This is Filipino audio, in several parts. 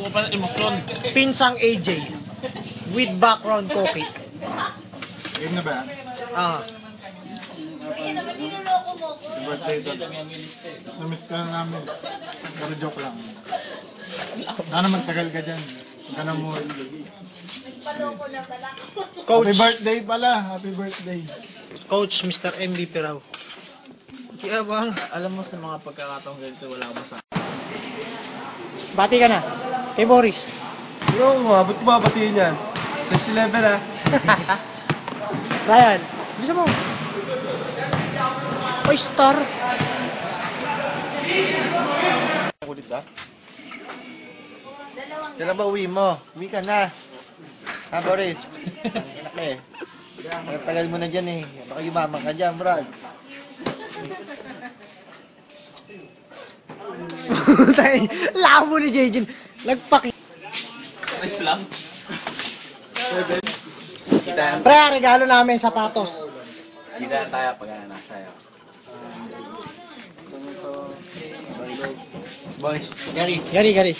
Gusto ko pa ng emosyon. Pinsang AJ. With background cookie. Game na ba? Ah. Birthday ito. Mas na-miss ka na namin. Pero joke lang. Sana magtagal ka dyan. Huwag ka na mo. Coach. Happy birthday pala. Happy birthday. Coach Mr. MVP raw. Kaya bang? Alam mo sa mga pagkakataong ganito, wala akong masama. Bati ka na. Kay Boris. Yo, ba't ko babatiin yan? Sa level ah. Ryan. Bisa mo. Oy, star. Kulit ba? Kailan ba uwi mo? Uwi ka na. Ha, Boris? Anak eh. Tagal mo na dyan eh. Baka yumaman ka dyan, Brad. Labo ni JJ. Nagpaki. Nice lang. Pre, regalo namin sapatos. Kita tayo pag nasa. Boys, Gary. Gary.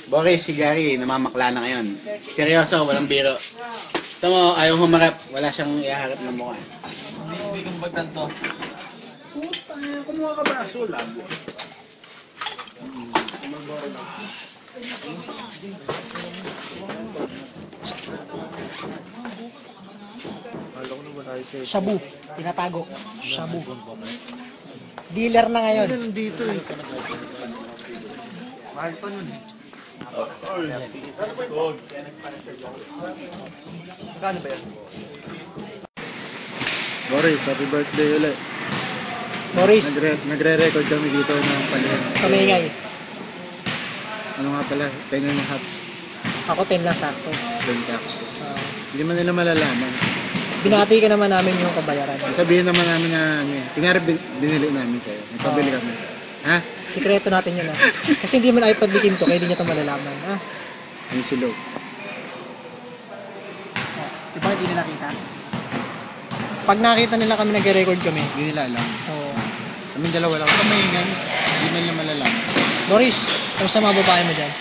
Boris, si Gary, namamakla na ngayon. Seryoso, walang biro. Ito mo, ayaw humarap. Wala siyang iharap na mukha. Hindi kong bagtanto. Puta, kumuha ka ba? Aso lang. Shabu. Tinatago. Shabu. Dealer na ngayon. Nandito eh. Mahal pa nun eh. Magkano ba yan? Boris, happy birthday ulit. Boris, Nagre-record kami dito ng palihan. kamingay. Ano nga pala? 10 and a half. Ako 10 lang sakto. Hindi man nila malalaman. Binati ka naman namin yung kabayaran. Sabihin naman namin na kunyari binili namin kayo. Nagpabili kami. Ha? Sikreto natin yun, ha? Kasi hindi man iPad ni Kim to, kaya hindi niya ito malalaman, ha? Yung silog. Di ba hindi nila nakita? Pag nakita nila kami nag-record kami, Hindi nila alam. oh, Kaming dalawa lang. Kamahingan. Hindi man nila malalaman. Boris, kamusta mga babae mo dyan?